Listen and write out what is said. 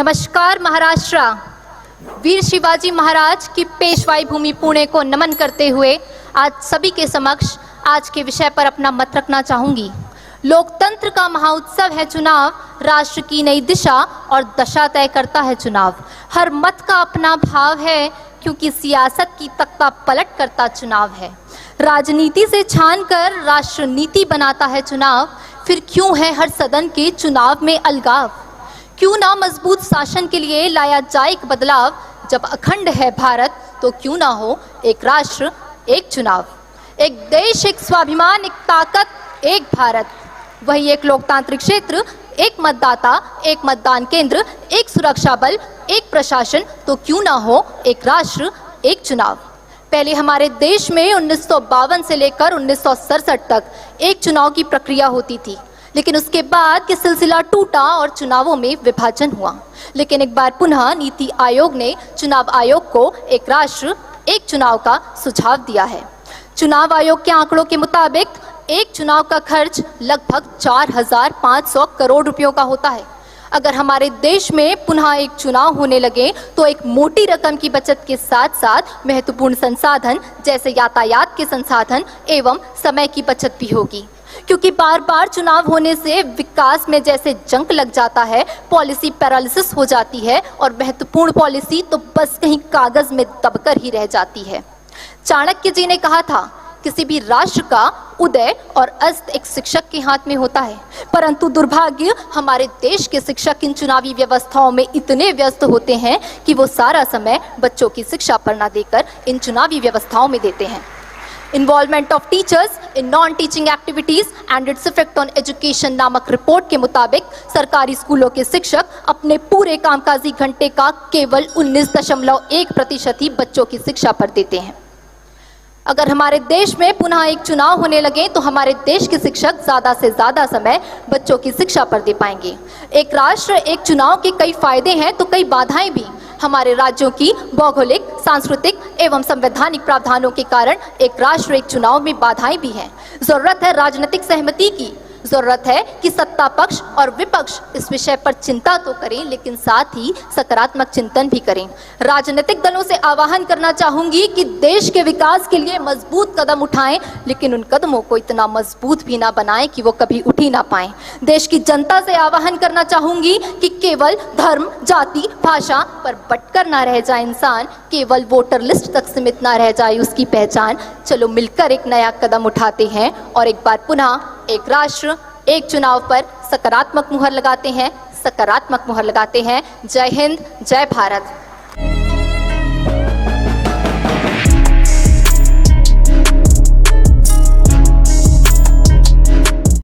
नमस्कार महाराष्ट्र। वीर शिवाजी महाराज की पेशवाई भूमि पुणे को नमन करते हुए आज सभी के समक्ष आज के विषय पर अपना मत रखना चाहूँगी। लोकतंत्र का महाउत्सव है चुनाव, राष्ट्र की नई दिशा और दशा तय करता है चुनाव। हर मत का अपना भाव है क्योंकि सियासत की तख्ता पलट करता चुनाव है। राजनीति से छानकर राष्ट्र नीति बनाता है चुनाव। फिर क्यों है हर सदन के चुनाव में अलगाव? क्यों ना मजबूत शासन के लिए लाया जाए एक बदलाव? जब अखंड है भारत तो क्यों ना हो एक राष्ट्र एक चुनाव। एक देश, एक स्वाभिमान, एक ताकत, एक भारत। वही एक लोकतांत्रिक क्षेत्र, एक मतदाता, एक मतदान केंद्र, एक सुरक्षा बल, एक प्रशासन, तो क्यों ना हो एक राष्ट्र एक चुनाव। पहले हमारे देश में 1952 से लेकर 1967 तक एक चुनाव की प्रक्रिया होती थी, लेकिन उसके बाद के सिलसिला टूटा और चुनावों में विभाजन हुआ। लेकिन एक बार पुनः नीति आयोग ने चुनाव आयोग को एक राष्ट्र एक चुनाव का सुझाव दिया है। चुनाव आयोग के आंकड़ों के मुताबिक एक चुनाव का खर्च लगभग 4,500 करोड़ रुपयों का होता है। अगर हमारे देश में पुनः एक चुनाव होने लगे तो एक मोटी रकम की बचत के साथ साथ महत्वपूर्ण संसाधन जैसे यातायात के संसाधन एवं समय की बचत भी होगी, क्योंकि बार बार चुनाव होने से विकास में जैसे जंग लग जाता है, पॉलिसी पैरालिसिस हो जाती है और महत्वपूर्ण पॉलिसी तो बस कहीं कागज में दबकर ही रह जाती है। चाणक्य जी ने कहा था, किसी भी राष्ट्र का उदय और अस्त एक शिक्षक के हाथ में होता है, परंतु दुर्भाग्य हमारे देश के शिक्षक इन चुनावी व्यवस्थाओं में इतने व्यस्त होते हैं कि वो सारा समय बच्चों की शिक्षा पर न देकर इन चुनावी व्यवस्थाओं में देते हैं। Involvement of teachers in non teaching activities and its effect on education नामक रिपोर्ट के मुताबिक सरकारी स्कूलों के शिक्षक अपने पूरे कामकाजी घंटे का केवल 19.1% ही बच्चों की शिक्षा पर देते हैं। अगर हमारे देश में पुनः एक चुनाव होने लगे तो हमारे देश के शिक्षक ज़्यादा से ज़्यादा समय बच्चों की शिक्षा पर दे पाएंगे। एक राष्ट्र एक चुनाव के कई फायदे हैं तो कई बाधाएं भी। हमारे राज्यों की भौगोलिक, सांस्कृतिक एवं संवैधानिक प्रावधानों के कारण एक राष्ट्र एक चुनाव में बाधाएं भी हैं। जरूरत है राजनीतिक सहमति की, जरूरत है कि सत्ता पक्ष और विपक्ष इस विषय पर चिंता तो करें, लेकिन साथ ही सकारात्मक चिंतन भी करें। राजनीतिक दलों से आह्वान करना चाहूंगी कि देश के विकास के लिए मजबूत कदम उठाएं, लेकिन उन कदमों को इतना मजबूत भी ना बनाएं कि वो कभी उठ ही ना पाएं। देश की जनता से आह्वान करना चाहूंगी कि केवल धर्म, जाति, भाषा पर बटकर ना रह जाए इंसान, केवल वोटर लिस्ट तक सीमित ना रह जाए उसकी पहचान। चलो मिलकर एक नया कदम उठाते हैं और एक बार पुनः एक राष्ट्र एक चुनाव पर सकारात्मक मुहर लगाते हैं, सकारात्मक मुहर लगाते हैं। जय हिंद, जय भारत।